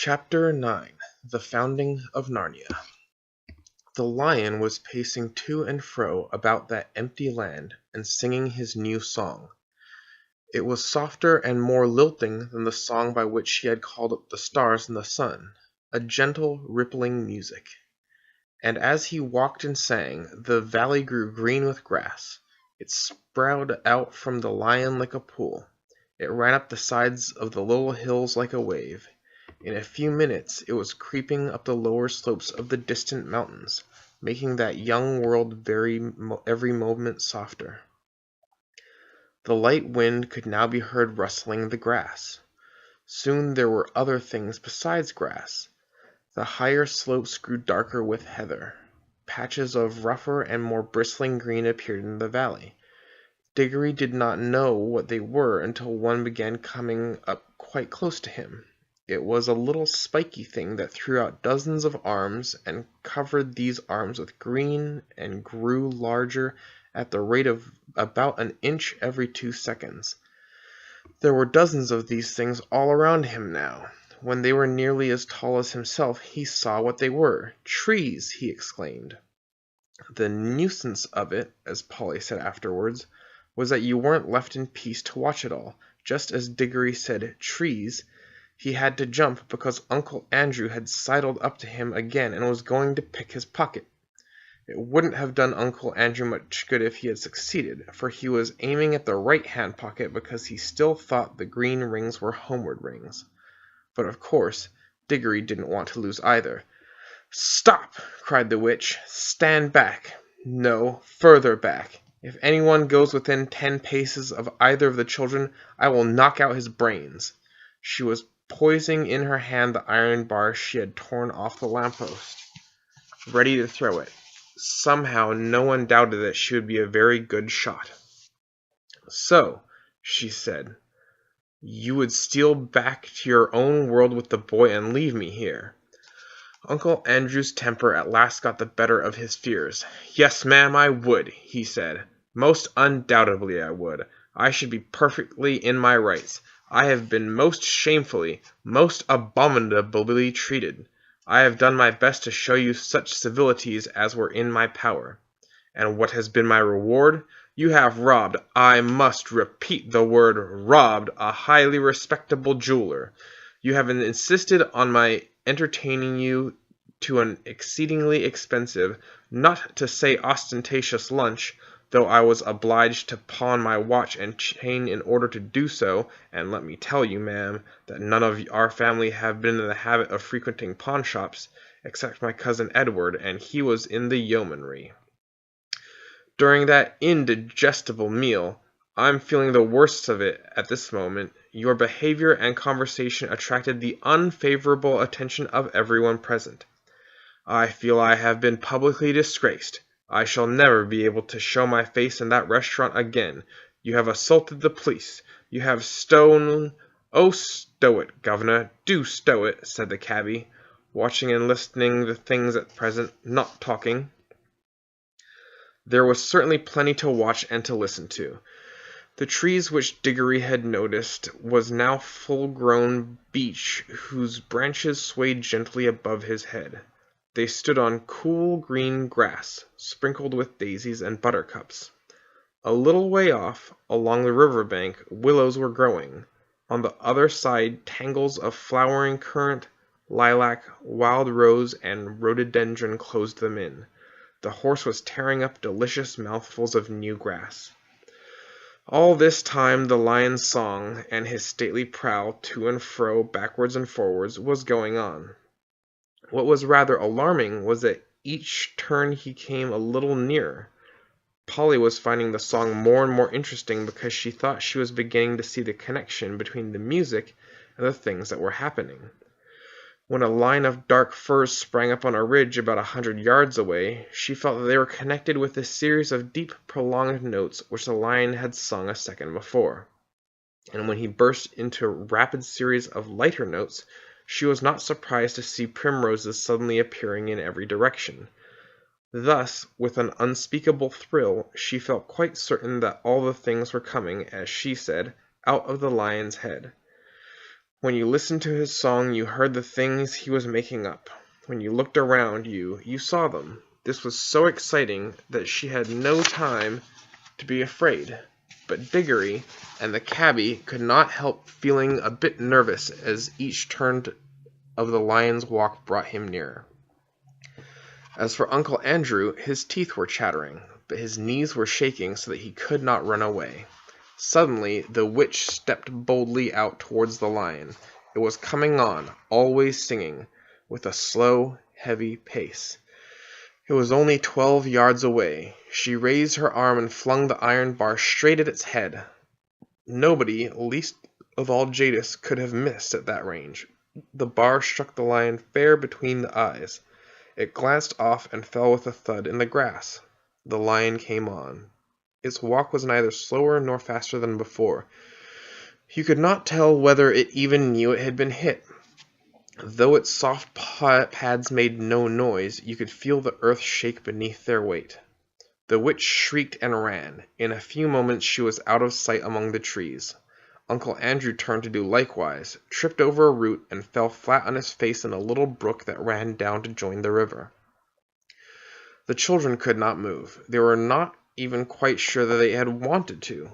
Chapter 9 The Founding of Narnia. The lion was pacing to and fro about that empty land and singing his new song. It was softer and more lilting than the song by which he had called up the stars and the sun, a gentle, rippling music. And as he walked and sang, the valley grew green with grass. It sprouted out from the lion like a pool. It ran up the sides of the little hills like a wave. In a few minutes it was creeping up the lower slopes of the distant mountains, making that young world every moment softer. The light wind could now be heard rustling the grass. Soon there were other things besides grass. The higher slopes grew darker with heather. Patches of rougher and more bristling green appeared in the valley. Diggory did not know what they were until one began coming up quite close to him. It was a little spiky thing that threw out dozens of arms and covered these arms with green and grew larger at the rate of about an inch every 2 seconds. There were dozens of these things all around him now. When they were nearly as tall as himself, he saw what they were. "Trees!" he exclaimed. The nuisance of it, as Polly said afterwards, was that you weren't left in peace to watch it all. Just as Diggory said "trees," he had to jump because Uncle Andrew had sidled up to him again and was going to pick his pocket. It wouldn't have done Uncle Andrew much good if he had succeeded, for he was aiming at the right-hand pocket because he still thought the green rings were homeward rings. But of course, Diggory didn't want to lose either. "Stop!" cried the witch. "Stand back. No, further back. If anyone goes within 10 paces of either of the children, I will knock out his brains." She was poising in her hand the iron bar she had torn off the lamppost, ready to throw it. Somehow no one doubted that she would be a very good shot. "So," she said, "you would steal back to your own world with the boy and leave me here?" Uncle Andrew's temper at last got the better of his fears. "Yes, ma'am, I would," he said. "Most undoubtedly I would. I should be perfectly in my rights. I have been most shamefully, most abominably treated. I have done my best to show you such civilities as were in my power. And what has been my reward? You have robbed, I must repeat the word robbed, a highly respectable jeweler. You have insisted on my entertaining you to an exceedingly expensive, not to say ostentatious lunch, though I was obliged to pawn my watch and chain in order to do so, and let me tell you, ma'am, that none of our family have been in the habit of frequenting pawnshops, except my cousin Edward, and he was in the yeomanry. During that indigestible meal, I'm feeling the worst of it at this moment. Your behavior and conversation attracted the unfavorable attention of everyone present. I feel I have been publicly disgraced. I shall never be able to show my face in that restaurant again. You have assaulted the police. You have stolen—" "Oh, stow it, governor, do stow it," said the cabby, watching and listening the things at present, not talking. There was certainly plenty to watch and to listen to. The trees which Diggory had noticed was now full-grown beech whose branches swayed gently above his head. They stood on cool green grass, sprinkled with daisies and buttercups. A little way off, along the river bank, willows were growing. On the other side tangles of flowering currant, lilac, wild rose, and rhododendron closed them in. The horse was tearing up delicious mouthfuls of new grass. All this time the lion's song, and his stately prowl to and fro, backwards and forwards, was going on. What was rather alarming was that each turn he came a little nearer. Polly was finding the song more and more interesting because she thought she was beginning to see the connection between the music and the things that were happening. When a line of dark firs sprang up on a ridge about 100 yards away, she felt that they were connected with a series of deep, prolonged notes which the lion had sung a second before. And when he burst into a rapid series of lighter notes, she was not surprised to see primroses suddenly appearing in every direction. Thus, with an unspeakable thrill, she felt quite certain that all the things were coming, as she said, out of the lion's head. When you listened to his song, you heard the things he was making up. When you looked around you, you saw them. This was so exciting that she had no time to be afraid. But Diggory and the cabby could not help feeling a bit nervous as each turn of the lion's walk brought him nearer. As for Uncle Andrew, his teeth were chattering, but his knees were shaking so that he could not run away. Suddenly the witch stepped boldly out towards the lion. It was coming on, always singing, with a slow, heavy pace. It was only 12 yards away. She raised her arm and flung the iron bar straight at its head. Nobody, least of all Jadis, could have missed at that range. The bar struck the lion fair between the eyes. It glanced off and fell with a thud in the grass. The lion came on. Its walk was neither slower nor faster than before. You could not tell whether it even knew it had been hit. Though its soft pads made no noise, you could feel the earth shake beneath their weight. The witch shrieked and ran. In a few moments she was out of sight among the trees. Uncle Andrew turned to do likewise, tripped over a root, and fell flat on his face in a little brook that ran down to join the river. The children could not move. They were not even quite sure that they had wanted to.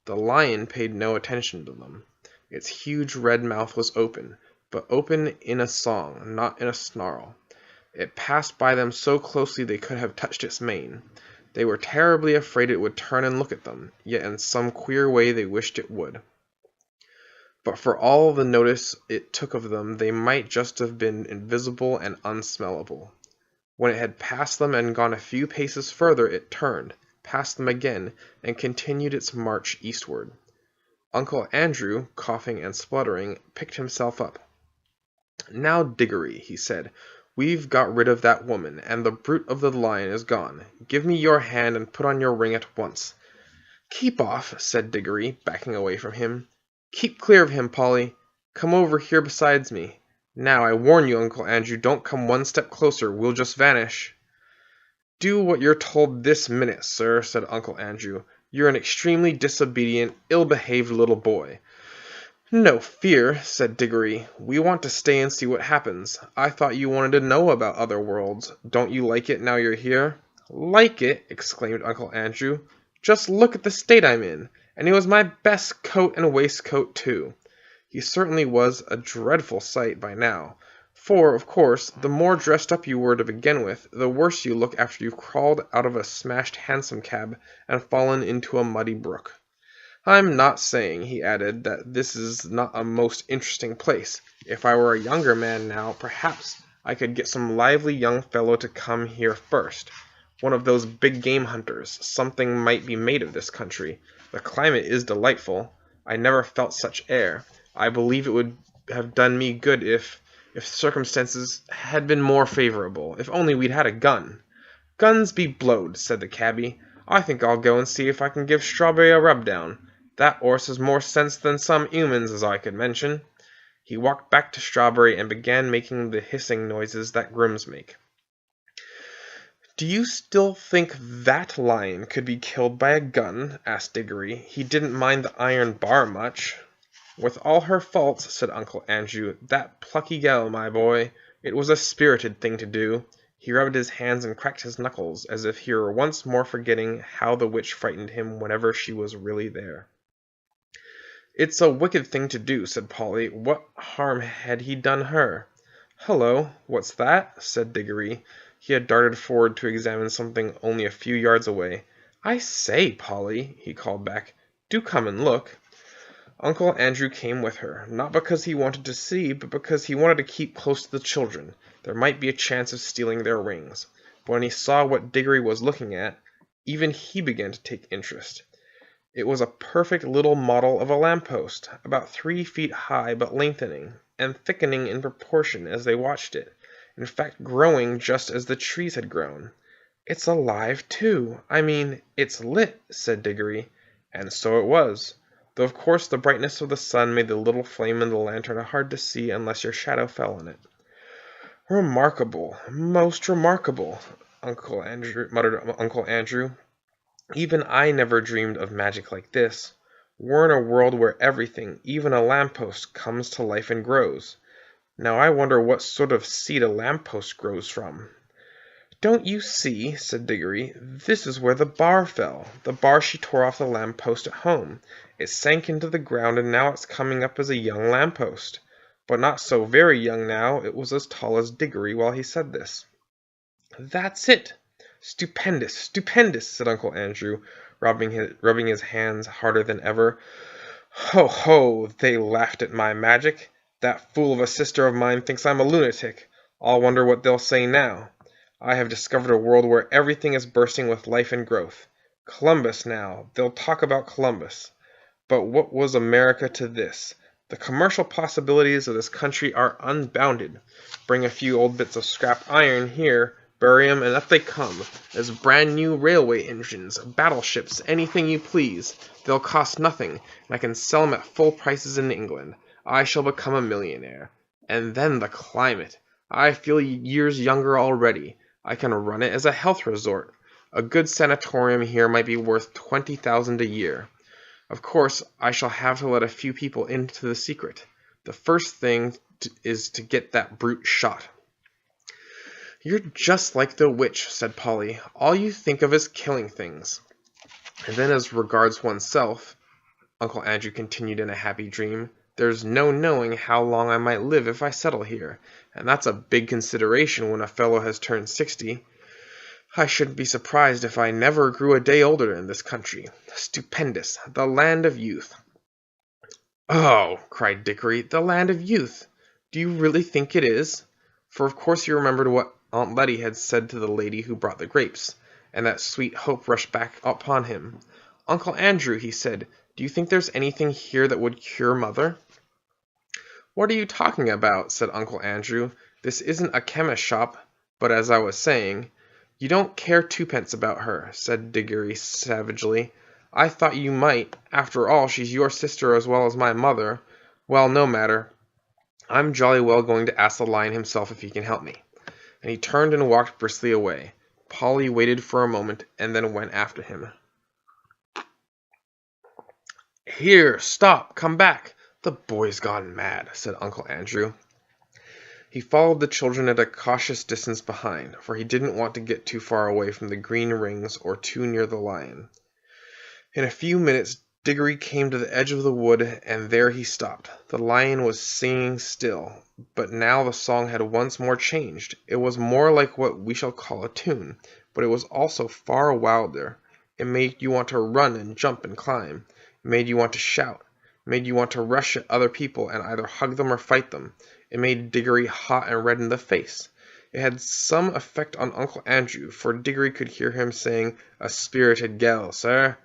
The lion paid no attention to them. Its huge red mouth was open, but open in a song, not in a snarl. It passed by them so closely they could have touched its mane. They were terribly afraid it would turn and look at them, yet in some queer way they wished it would. But for all the notice it took of them, they might just have been invisible and unsmellable. When it had passed them and gone a few paces further, it turned, passed them again, and continued its march eastward. Uncle Andrew, coughing and spluttering, picked himself up. "Now, Diggory," he said, "we've got rid of that woman, and the brute of the lion is gone. Give me your hand and put on your ring at once." "Keep off," said Diggory, backing away from him. "Keep clear of him, Polly. Come over here beside me. Now, I warn you, Uncle Andrew, don't come one step closer. We'll just vanish." "Do what you're told this minute, sir," said Uncle Andrew. "You're an extremely disobedient, ill-behaved little boy." "No fear," said Diggory. "We want to stay and see what happens. I thought you wanted to know about other worlds. Don't you like it now you're here?" "Like it!" exclaimed Uncle Andrew. "Just look at the state I'm in. And it was my best coat and waistcoat, too." He certainly was a dreadful sight by now, for, of course, the more dressed up you were to begin with, the worse you look after you've crawled out of a smashed hansom cab and fallen into a muddy brook. "I'm not saying," he added, "that this is not a most interesting place. If I were a younger man now, perhaps I could get some lively young fellow to come here first. One of those big game hunters. Something might be made of this country. The climate is delightful. I never felt such air. I believe it would have done me good if circumstances had been more favorable. If only we'd had a gun." "Guns be blowed," said the cabby. "I think I'll go and see if I can give Strawberry a rub-down. That 'orse has more sense than some 'umans as I could mention." He walked back to Strawberry and began making the hissing noises that grooms make. "Do you still think that lion could be killed by a gun?" asked Diggory. He didn't mind the iron bar much. "With all her faults," said Uncle Andrew, "that plucky gal, my boy, it was a spirited thing to do." He rubbed his hands and cracked his knuckles, as if he were once more forgetting how the witch frightened him whenever she was really there. "It's a wicked thing to do," said Polly. "What harm had he done her?" "Hullo, what's that?" said Diggory. He had darted forward to examine something only a few yards away. "I say, Polly," he called back, "do come and look." Uncle Andrew came with her, not because he wanted to see, but because he wanted to keep close to the children. There might be a chance of stealing their rings. But when he saw what Diggory was looking at, even he began to take interest. It was a perfect little model of a lamppost, about 3 feet high but lengthening, and thickening in proportion as they watched it. In fact, growing just as the trees had grown. "It's alive, too. I mean, it's lit," said Diggory. And so it was, though of course the brightness of the sun made the little flame in the lantern hard to see unless your shadow fell on it. "Remarkable, most remarkable," muttered Uncle Andrew. "Even I never dreamed of magic like this. We're in a world where everything, even a lamppost, comes to life and grows. Now I wonder what sort of seed a lamppost grows from." "Don't you see," said Diggory, "this is where the bar fell, the bar she tore off the lamppost at home. It sank into the ground, and now it's coming up as a young lamppost." But not so very young now, it was as tall as Diggory while he said this. "That's it! Stupendous, stupendous!" said Uncle Andrew, rubbing his hands harder than ever. "Ho, ho! They laughed at my magic. That fool of a sister of mine thinks I'm a lunatic. I'll wonder what they'll say now. I have discovered a world where everything is bursting with life and growth. Columbus now, they'll talk about Columbus. But what was America to this? The commercial possibilities of this country are unbounded. Bring a few old bits of scrap iron here, bury 'em, and up they come, as brand new railway engines, battleships, anything you please. They'll cost nothing, and I can sell 'em at full prices in England. I shall become a millionaire. And then the climate! I feel years younger already. I can run it as a health resort. A good sanatorium here might be worth 20,000 a year. Of course, I shall have to let a few people into the secret. The first thing is to get that brute shot." "You're just like the witch," said Polly. "All you think of is killing things." "And then as regards oneself," Uncle Andrew continued in a happy dream, "there's no knowing how long I might live if I settle here, and that's a big consideration when a fellow has turned 60. I shouldn't be surprised if I never grew a day older in this country. Stupendous! The land of youth!" "Oh!" cried Dickory, "the land of youth! Do you really think it is?" For of course he remembered what Aunt Letty had said to the lady who brought the grapes, and that sweet hope rushed back upon him. "Uncle Andrew," he said, "do you think there's anything here that would cure Mother?" "What are you talking about?" said Uncle Andrew. "This isn't a chemist's shop, but as I was saying—" "You don't care twopence about her," said Diggory savagely. "I thought you might. After all, she's your sister as well as my mother. Well, no matter. I'm jolly well going to ask the lion himself if he can help me." And he turned and walked briskly away. Polly waited for a moment and then went after him. "Here, stop, come back. The boy's gone mad," said Uncle Andrew. He followed the children at a cautious distance behind, for he didn't want to get too far away from the green rings or too near the lion. In a few minutes Diggory came to the edge of the wood, and there he stopped. The lion was singing still, but now the song had once more changed. It was more like what we shall call a tune, but it was also far wilder. It made you want to run and jump and climb. It made you want to shout. It made you want to rush at other people and either hug them or fight them. It made Diggory hot and red in the face. It had some effect on Uncle Andrew, for Diggory could hear him saying, "A spirited gel, sir.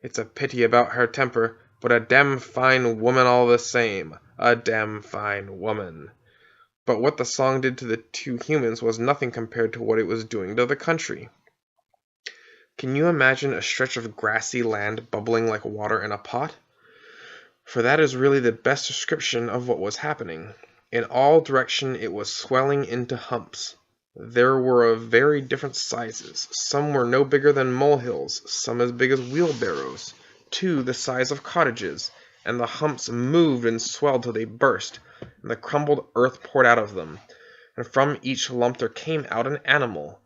It's a pity about her temper, but a damn fine woman all the same. A damn fine woman." But what the song did to the two humans was nothing compared to what it was doing to the country. Can you imagine a stretch of grassy land bubbling like water in a pot? For that is really the best description of what was happening. In all directions it was swelling into humps. There were of very different sizes. Some were no bigger than molehills, some as big as wheelbarrows, two the size of cottages, and the humps moved and swelled till they burst, and the crumbled earth poured out of them, and from each lump there came out an animal.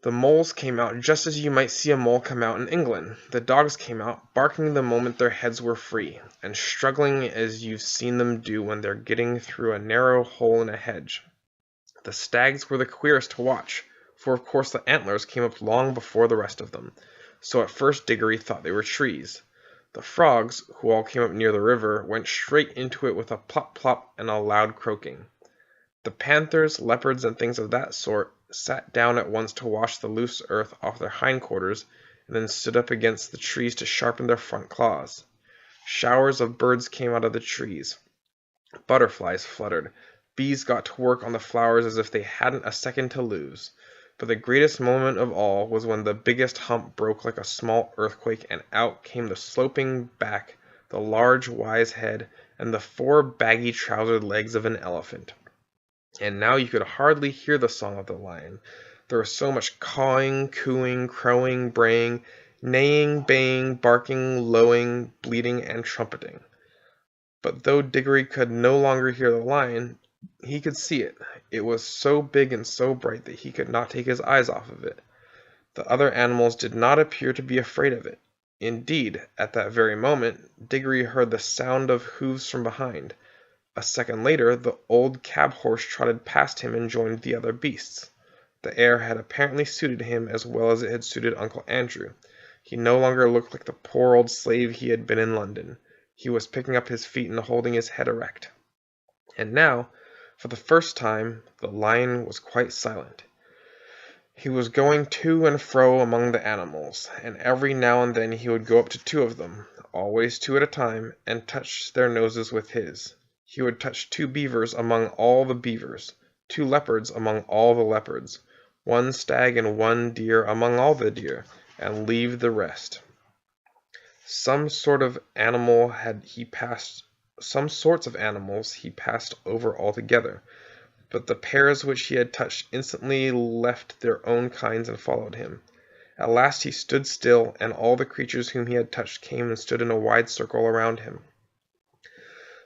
The moles came out just as you might see a mole come out in England. The dogs came out, barking the moment their heads were free, and struggling as you've seen them do when they're getting through a narrow hole in a hedge. The stags were the queerest to watch, for of course the antlers came up long before the rest of them, so at first Diggory thought they were trees. The frogs, who all came up near the river, went straight into it with a plop-plop and a loud croaking. The panthers, leopards, and things of that sort sat down at once to wash the loose earth off their hindquarters, and then stood up against the trees to sharpen their front claws. Showers of birds came out of the trees. Butterflies fluttered. Bees got to work on the flowers as if they hadn't a second to lose. But the greatest moment of all was when the biggest hump broke like a small earthquake, and out came the sloping back, the large wise head, and the four baggy trousered legs of an elephant. And now you could hardly hear the song of the lion. There was so much cawing, cooing, crowing, braying, neighing, baying, barking, lowing, bleating, and trumpeting. But though Diggory could no longer hear the lion, he could see it. It was so big and so bright that he could not take his eyes off of it. The other animals did not appear to be afraid of it. Indeed, at that very moment, Diggory heard the sound of hoofs from behind. A second later, the old cab horse trotted past him and joined the other beasts. The air had apparently suited him as well as it had suited Uncle Andrew. He no longer looked like the poor old slave he had been in London. He was picking up his feet and holding his head erect. And now, for the first time, the lion was quite silent. He was going to and fro among the animals, and every now and then he would go up to two of them, always two at a time, and touch their noses with his. He would touch 2 beavers among all the beavers, 2 leopards among all the leopards, 1 stag and 1 deer among all the deer, and leave the rest. Some sorts of animals he passed over altogether, but the pairs which he had touched instantly left their own kinds and followed him. At last he stood still, and all the creatures whom he had touched came and stood in a wide circle around him.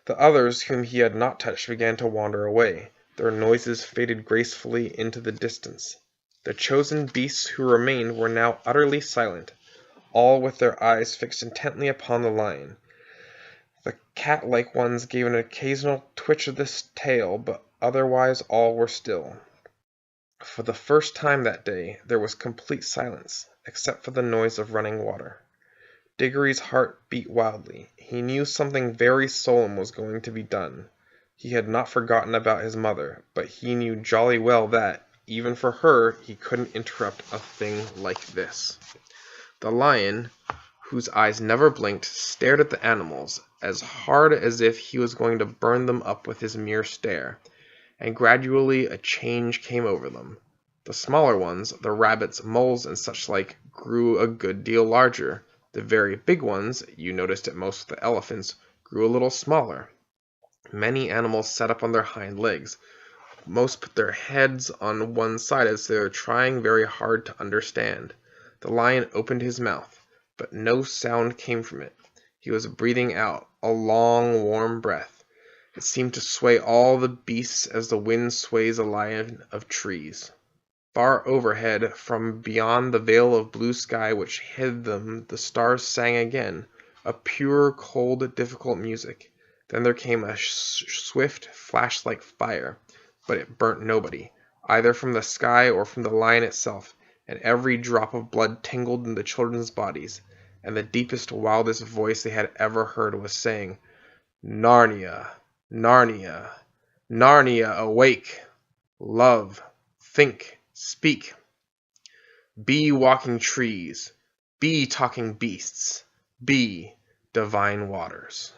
The others whom he had not touched began to wander away. Their noises faded gracefully into the distance. The chosen beasts who remained were now utterly silent, all with their eyes fixed intently upon the lion. The cat-like ones gave an occasional twitch of the tail, but otherwise all were still. For the first time that day there was complete silence, except for the noise of running water. Diggory's heart beat wildly. He knew something very solemn was going to be done. He had not forgotten about his mother, but he knew jolly well that, even for her, he couldn't interrupt a thing like this. The lion, whose eyes never blinked, stared at the animals, as hard as if he was going to burn them up with his mere stare, and gradually a change came over them. The smaller ones, the rabbits, moles, and such like, grew a good deal larger. The very big ones, you noticed it most with the elephants, grew a little smaller. Many animals sat up on their hind legs. Most put their heads on one side as they were trying very hard to understand. The lion opened his mouth, but no sound came from it. He was breathing out a long, warm breath. It seemed to sway all the beasts as the wind sways a line of trees. Far overhead, from beyond the veil of blue sky which hid them, the stars sang again, a pure, cold, difficult music. Then there came a swift flash like fire, but it burnt nobody, either from the sky or from the lion itself, and every drop of blood tingled in the children's bodies, and the deepest, wildest voice they had ever heard was saying, "Narnia, Narnia, Narnia, awake! Love, think, speak. Be walking trees, be talking beasts, be divine waters."